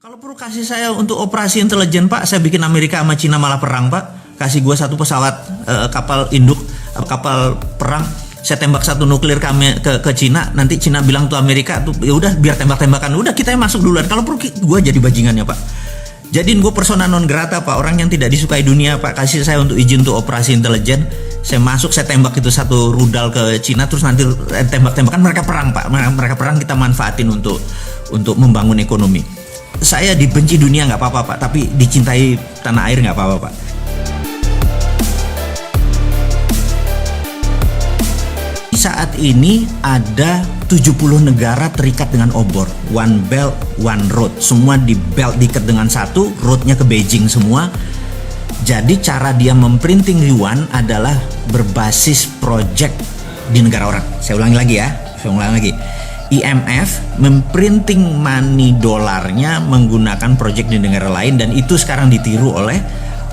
Kalau perlu kasih saya untuk operasi intelijen Pak, saya bikin Amerika sama Cina malah perang Pak. Kasih gue satu pesawat kapal induk, kapal perang. Saya tembak satu nuklir ke Cina, nanti Cina bilang tuh Amerika tuh ya udah biar tembak-tembakan, udah kita yang masuk duluan. Kalau perlu gue jadi bajingannya Pak. Jadiin gue persona non grata Pak, orang yang tidak disukai dunia Pak. Kasih saya untuk izin untuk operasi intelijen. Saya masuk, saya tembak itu satu rudal ke Cina, terus nanti tembak-tembakan mereka perang Pak. Mereka perang, kita manfaatin untuk membangun ekonomi. Saya dibenci dunia nggak apa-apa Pak, tapi dicintai tanah air nggak apa-apa Pak. Saat ini ada 70 negara terikat dengan obor, One Belt, One Road. Semua di belt diikat dengan satu, roadnya ke Beijing semua. Jadi cara dia memprinting yuan adalah berbasis project di negara orang. Saya ulangi lagi ya, IMF memprinting money dolarnya menggunakan project di negara lain, dan itu sekarang ditiru oleh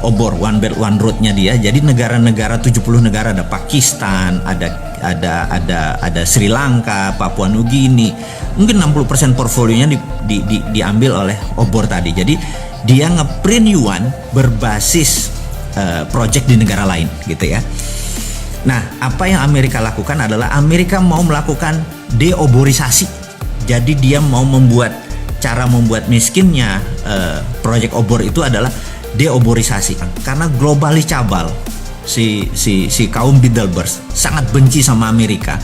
obor One Belt One Road-nya dia. Jadi negara-negara 70 negara, ada Pakistan, ada Sri Lanka, Papua Nugini, mungkin 60% portfolionya diambil oleh obor tadi. Jadi dia ngeprint yuan berbasis project di negara lain gitu ya. Nah, apa yang Amerika lakukan adalah Amerika mau melakukan deoborisasi. Jadi dia mau cara membuat miskinnya project obor itu adalah deoborisasi. Karena globalis cabal, si kaum Bilderberg sangat benci sama Amerika.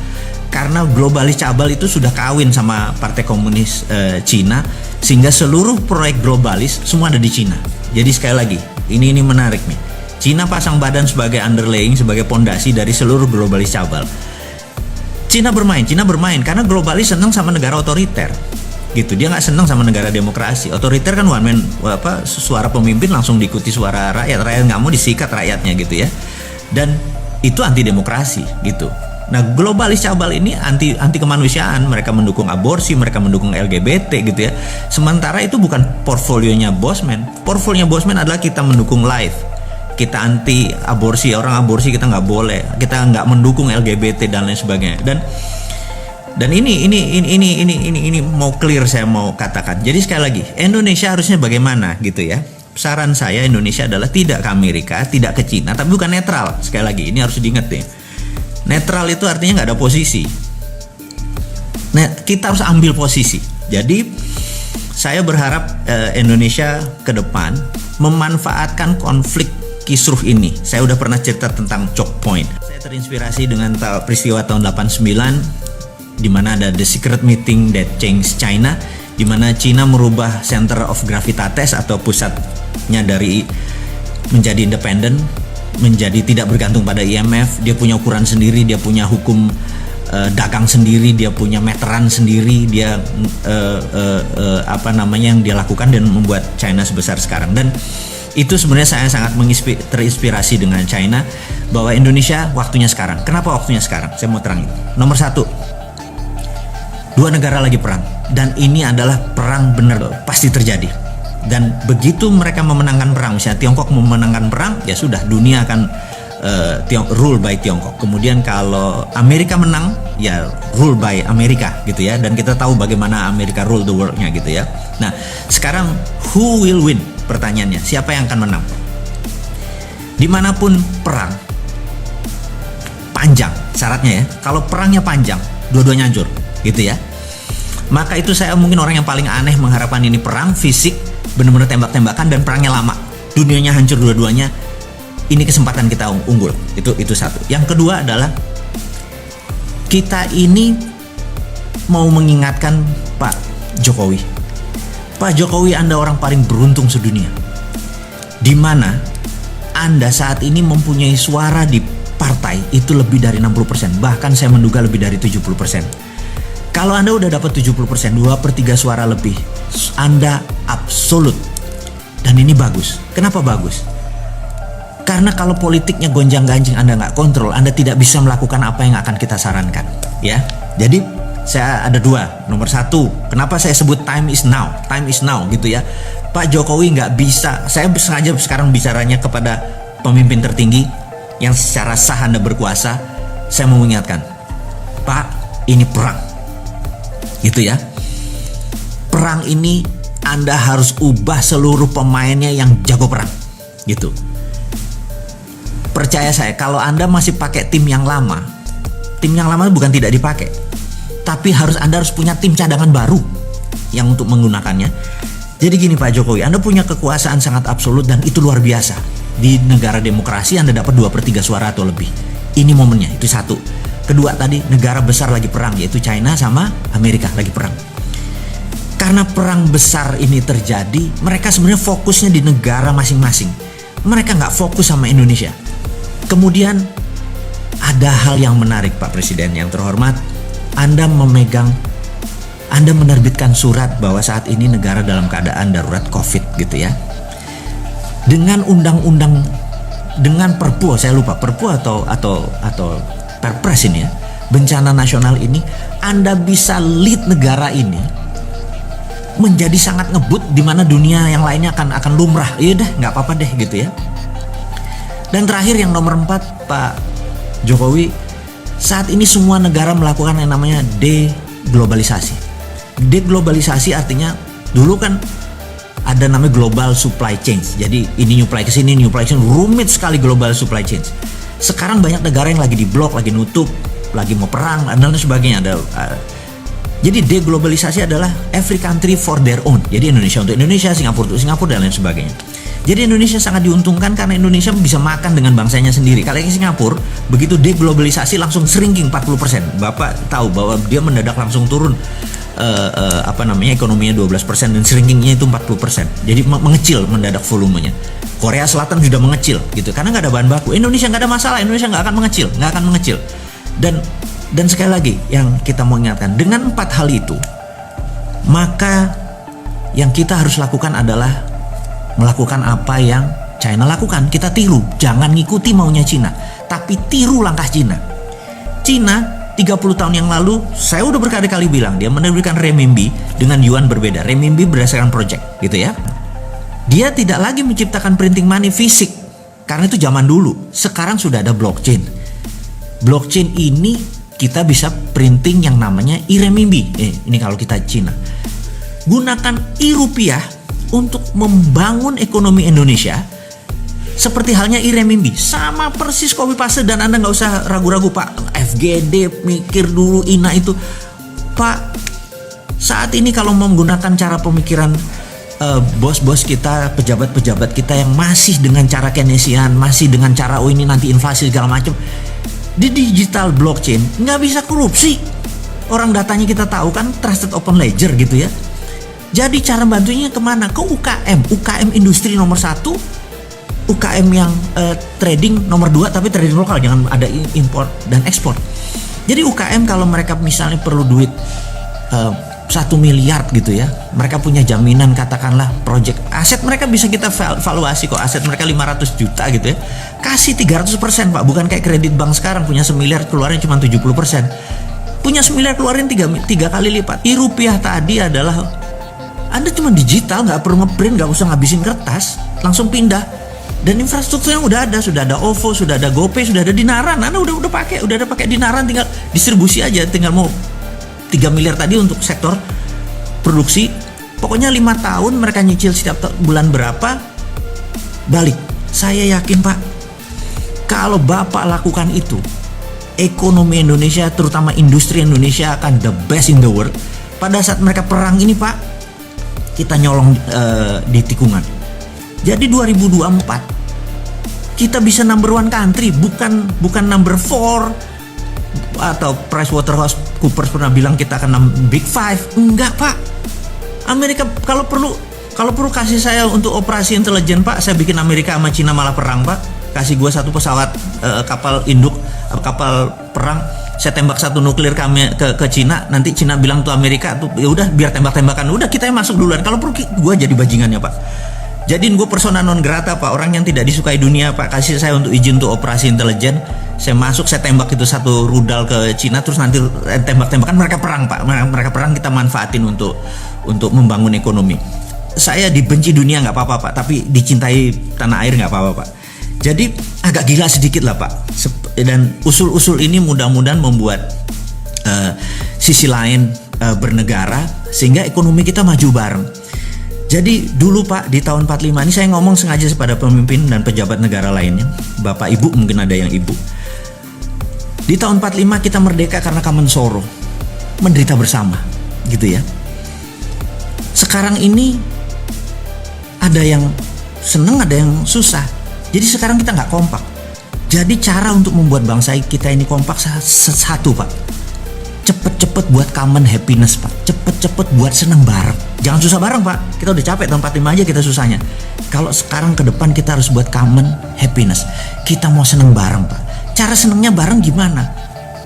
Karena globalis cabal itu sudah kawin sama Partai Komunis Cina, sehingga seluruh proyek globalis semua ada di Cina. Jadi sekali lagi, ini menarik nih. Cina pasang badan sebagai underlying, sebagai pondasi dari seluruh globalis cabal. Cina bermain karena globalis senang sama negara otoriter. Gitu, dia nggak senang sama negara demokrasi. Otoriter kan one man, suara pemimpin langsung diikuti suara rakyat nggak mau disikat rakyatnya gitu ya. Dan itu anti demokrasi gitu. Nah, globalis cabal ini anti kemanusiaan, mereka mendukung aborsi, mereka mendukung LGBT gitu ya. Sementara itu bukan portfolionya Bosman. Portfolionya Bosman adalah kita mendukung life. Kita anti aborsi, orang aborsi kita nggak boleh, kita nggak mendukung LGBT dan lain sebagainya. Dan ini mau clear, saya mau katakan. Jadi sekali lagi, Indonesia harusnya bagaimana gitu ya. Saran saya, Indonesia adalah tidak ke Amerika, tidak ke Cina, tapi bukan netral. Sekali lagi, ini harus diingat nih. Netral itu artinya nggak ada posisi. Nah, kita harus ambil posisi. Jadi saya berharap Indonesia ke depan memanfaatkan konflik kisruh ini. Saya udah pernah cerita tentang choke point. Saya terinspirasi dengan peristiwa tahun 89 di mana ada the secret meeting that changed China, di mana Cina merubah center of gravitatis atau pusatnya dari menjadi independen, menjadi tidak bergantung pada IMF. Dia punya ukuran sendiri, dia punya hukum dagang sendiri, dia punya meteran sendiri, dia yang dia lakukan dan membuat China sebesar sekarang. Dan itu sebenarnya saya sangat terinspirasi dengan China, bahwa Indonesia waktunya sekarang. Kenapa waktunya sekarang? Saya mau terangin. Nomor satu, dua negara lagi perang, dan ini adalah perang benar, pasti terjadi. Dan begitu mereka memenangkan perang, misalnya Tiongkok memenangkan perang, ya sudah, dunia akan rule by Tiongkok. Kemudian kalau Amerika menang, ya rule by Amerika gitu ya. Dan kita tahu bagaimana Amerika rule the world-nya gitu ya. Nah, sekarang who will win? Pertanyaannya, siapa yang akan menang? Dimanapun perang panjang, syaratnya ya, kalau perangnya panjang, dua-duanya hancur gitu ya. Maka itu saya mungkin orang yang paling aneh mengharapkan ini perang fisik, benar-benar tembak-tembakan, dan perangnya lama, dunianya hancur dua-duanya. Ini kesempatan kita unggul. Itu satu. Yang kedua adalah kita ini mau mengingatkan Pak Jokowi. Pak Jokowi, Anda orang paling beruntung sedunia, di mana Anda saat ini mempunyai suara di partai itu lebih dari 60%, bahkan saya menduga lebih dari 70%. Kalau Anda udah dapat 70%, 2/3 suara lebih, Anda absolut. Dan ini bagus. Kenapa bagus? Karena kalau politiknya gonjang-ganjing, Anda nggak kontrol, Anda tidak bisa melakukan apa yang akan kita sarankan ya. Jadi saya ada dua. Nomor satu, kenapa saya sebut time is now gitu ya. Pak Jokowi nggak bisa, saya sengaja sekarang bicaranya kepada pemimpin tertinggi yang secara sah Anda berkuasa. Saya mau mengingatkan, Pak, ini perang gitu ya. Perang ini Anda harus ubah seluruh pemainnya yang jago perang, gitu. Percaya saya, kalau Anda masih pakai tim yang lama bukan tidak dipakai, tapi Anda harus punya tim cadangan baru yang untuk menggunakannya. Jadi gini Pak Jokowi, Anda punya kekuasaan sangat absolut dan itu luar biasa. Di negara demokrasi Anda dapat 2/3 suara atau lebih. Ini momennya, itu satu. Kedua tadi, negara besar lagi perang, yaitu China sama Amerika lagi perang. Karena perang besar ini terjadi, mereka sebenarnya fokusnya di negara masing-masing. Mereka nggak fokus sama Indonesia. Kemudian ada hal yang menarik Pak Presiden yang terhormat. Anda menerbitkan surat bahwa saat ini negara dalam keadaan darurat COVID gitu ya. Dengan undang-undang, dengan perpu, saya lupa perpu atau perpres ini ya, bencana nasional ini, Anda bisa lead negara ini menjadi sangat ngebut, di mana dunia yang lainnya akan lumrah. Iya deh, nggak apa-apa deh gitu ya. Dan terakhir yang nomor 4 Pak Jokowi, saat ini semua negara melakukan yang namanya deglobalisasi. Deglobalisasi artinya dulu kan ada namanya global supply chain. Jadi ini nyuplai ke sini, nyuplai ke sini, rumit sekali global supply chain. Sekarang banyak negara yang lagi diblok, lagi nutup, lagi mau perang dan lain sebagainya. Jadi deglobalisasi adalah every country for their own. Jadi Indonesia untuk Indonesia, Singapura untuk Singapura dan lain sebagainya. Jadi Indonesia sangat diuntungkan karena Indonesia bisa makan dengan bangsanya sendiri. Kalau yang Singapura begitu deglobalisasi langsung shrinking 40%. Bapak tahu bahwa dia mendadak langsung turun ekonominya 12% dan shrinkingnya itu 40%. Jadi mengecil mendadak volumenya. Korea Selatan sudah mengecil gitu karena nggak ada bahan baku. Indonesia nggak ada masalah, Indonesia nggak akan mengecil. Dan sekali lagi yang kita mau ingatkan, dengan 4 hal itu, maka yang kita harus lakukan adalah melakukan apa yang China lakukan. Kita tiru, jangan ngikuti maunya Cina, tapi tiru langkah Cina. Cina 30 tahun yang lalu, saya udah berkali-kali bilang, dia menerbitkan renminbi dengan yuan berbeda. Renminbi berdasarkan project gitu ya. Dia tidak lagi menciptakan printing money fisik, karena itu zaman dulu. Sekarang sudah ada blockchain. Blockchain ini kita bisa printing yang namanya e-renminbi. Ini kalau kita Cina. Gunakan e-rupiah untuk membangun ekonomi Indonesia seperti halnya e-renminbi. Sama persis copy paste dan Anda nggak usah ragu-ragu Pak. FGD, mikir dulu INA itu. Pak, saat ini kalau menggunakan cara pemikiran bos-bos kita, pejabat-pejabat kita yang masih dengan cara Keynesian, masih dengan cara ini nanti inflasi segala macam. Di digital blockchain nggak bisa korupsi. Orang datanya kita tahu kan, trusted open ledger gitu ya. Jadi cara bantunya kemana? Ke UKM industri nomor 1, UKM yang trading nomor 2, tapi trading lokal, jangan ada import dan ekspor. Jadi UKM kalau mereka misalnya perlu duit 1 miliar gitu ya, mereka punya jaminan katakanlah project aset mereka bisa kita valuasi kok, aset mereka 500 juta gitu ya, kasih 300% Pak, bukan kayak kredit bank sekarang punya 1 miliar keluarin cuma 70%, punya 1 miliar keluarin 3 kali lipat. Rupiah tadi adalah Anda cuma digital, nggak perlu ngeprint, nggak usah ngabisin kertas, langsung pindah. Dan infrastrukturnya sudah ada OVO, sudah ada GoPay, sudah ada Dinaran. Anda udah ada pakai Dinaran, tinggal distribusi aja, tinggal mau 3 miliar tadi untuk sektor produksi. Pokoknya 5 tahun mereka nyicil setiap bulan berapa, balik. Saya yakin Pak, kalau Bapak lakukan itu, ekonomi Indonesia, terutama industri Indonesia akan the best in the world. Pada saat mereka perang ini Pak, kita nyolong di tikungan. Jadi 2024 kita bisa number 1 country, bukan number 4 atau PricewaterhouseCoopers pernah bilang kita akan Big Five. Enggak Pak. Amerika kalau perlu kasih saya untuk operasi intelijen Pak, saya bikin Amerika sama Cina malah perang Pak. Kasih gua 1 pesawat kapal induk, kapal perang, saya tembak 1 nuklir ke Cina, nanti Cina bilang tuh Amerika tuh ya udah biar tembak-tembakan, udah kita yang masuk duluan. Kalau perlu gua jadi bajingannya Pak. Jadiin gue persona non grata Pak, orang yang tidak disukai dunia Pak. Kasih saya untuk izin untuk operasi intelijen, saya masuk, saya tembak itu 1 rudal ke Cina, terus nanti tembak-tembakan, mereka perang Pak. Mereka perang, kita manfaatin untuk membangun ekonomi. Saya dibenci dunia nggak apa-apa Pak, tapi dicintai tanah air nggak apa-apa Pak. Jadi agak gila sedikit lah Pak. Dan usul-usul ini mudah-mudahan membuat sisi lain bernegara sehingga ekonomi kita maju bareng. Jadi dulu Pak, di tahun 45 ini saya ngomong sengaja kepada pemimpin dan pejabat negara lainnya, Bapak Ibu mungkin ada yang Ibu. Di tahun 45 kita merdeka karena Kamen Soro, menderita bersama, gitu ya. Sekarang ini ada yang seneng, ada yang susah. Jadi sekarang kita nggak kompak. Jadi cara untuk membuat bangsa kita ini kompak satu Pak. Cepet-cepet buat common happiness Pak. Cepet-cepet buat seneng bareng. Jangan susah bareng Pak. Kita udah capek tahun 45 aja kita susahnya. Kalau sekarang ke depan kita harus buat common happiness. Kita mau seneng bareng Pak. Cara senengnya bareng gimana?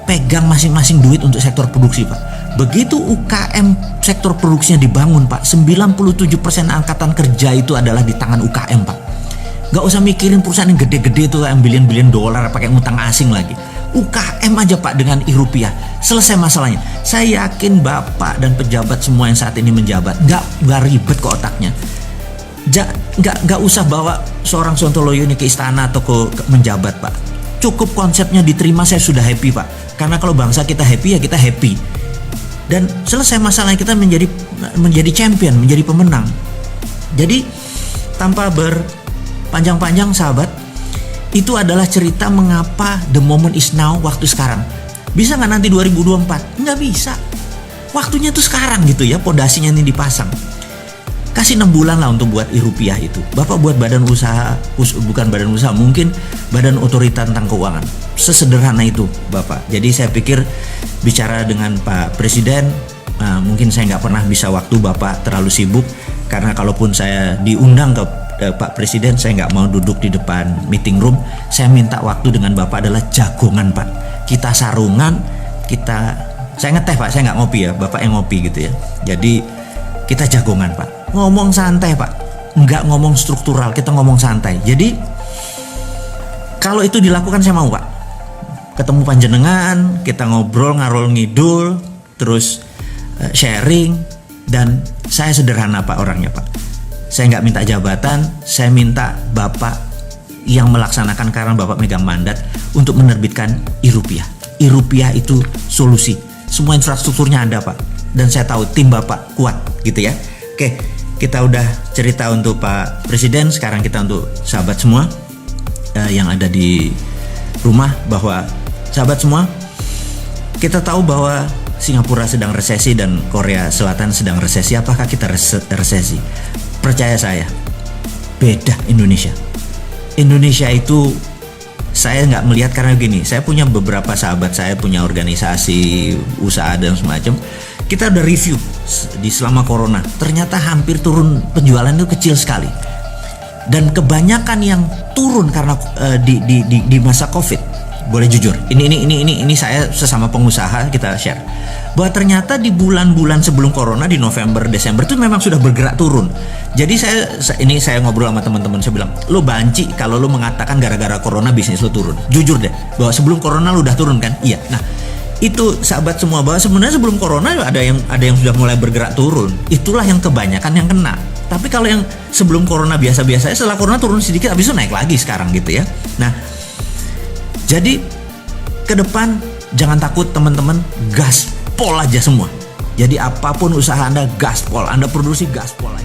Pegang masing-masing duit untuk sektor produksi Pak. Begitu UKM sektor produksinya dibangun Pak, 97% angkatan kerja itu adalah di tangan UKM Pak. Gak usah mikirin perusahaan yang gede-gede itu yang bilion-bilion dolar pakai ngutang asing lagi. UKM aja Pak dengan rupiah selesai masalahnya. Saya yakin Bapak dan pejabat semua yang saat ini menjabat nggak ribet ke otaknya. Nggak usah bawa seorang Sontoloyo ini ke istana atau ke menjabat Pak. Cukup konsepnya diterima, saya sudah happy Pak. Karena kalau bangsa kita happy ya kita happy. Dan selesai masalahnya, kita menjadi champion, menjadi pemenang. Jadi tanpa berpanjang-panjang sahabat, itu adalah cerita mengapa the moment is now, waktu sekarang. Bisa nggak nanti 2024? Nggak bisa. Waktunya tuh sekarang gitu ya, pondasinya ini dipasang. Kasih 6 bulan lah untuk buat rupiah itu. Bapak buat badan usaha, bukan badan usaha, mungkin badan otorita tentang keuangan. Sesederhana itu Bapak. Jadi saya pikir bicara dengan Pak Presiden, mungkin saya nggak pernah bisa waktu, Bapak terlalu sibuk. Karena kalaupun saya diundang ke Pak Presiden, saya nggak mau duduk di depan meeting room. Saya minta waktu dengan Bapak adalah jagongan Pak. Kita sarungan, saya ngeteh Pak, saya nggak ngopi ya, Bapak yang ngopi gitu ya. Jadi kita jagongan Pak. Ngomong santai Pak, nggak ngomong struktural, kita ngomong santai. Jadi kalau itu dilakukan saya mau Pak. Ketemu panjenengan, kita ngobrol ngarol ngidul, terus sharing. Dan saya sederhana Pak orangnya Pak. Saya nggak minta jabatan, saya minta Bapak yang melaksanakan karena Bapak megang mandat untuk menerbitkan rupiah. Rupiah itu solusi. Semua infrastrukturnya ada Pak. Dan saya tahu tim Bapak kuat gitu ya. Oke, kita udah cerita untuk Pak Presiden, sekarang kita untuk sahabat semua yang ada di rumah, bahwa sahabat semua, kita tahu bahwa Singapura sedang resesi dan Korea Selatan sedang resesi. Apakah kita resesi? Percaya saya, beda Indonesia. Indonesia itu saya nggak melihat, karena gini, saya punya beberapa sahabat, saya punya organisasi usaha dan semacam. Kita udah review di selama corona, ternyata hampir turun penjualan itu kecil sekali. Dan kebanyakan yang turun karena di masa Covid, boleh jujur, ini saya sesama pengusaha kita share, bahwa ternyata di bulan-bulan sebelum corona, di November, Desember itu memang sudah bergerak turun. Jadi saya ngobrol sama teman-teman, saya bilang, lo banci kalau lo mengatakan gara-gara corona bisnis lo turun. Jujur deh, bahwa sebelum corona lo udah turun kan? Iya. Nah, itu sahabat semua, bahwa sebenarnya sebelum corona ada yang sudah mulai bergerak turun. Itulah yang kebanyakan yang kena. Tapi kalau yang sebelum corona biasa-biasa, setelah corona turun sedikit, habis itu naik lagi sekarang gitu ya. Nah, jadi ke depan jangan takut teman-teman, gaspol aja semua. Jadi apapun usaha Anda, gaspol, Anda produksi gaspol aja.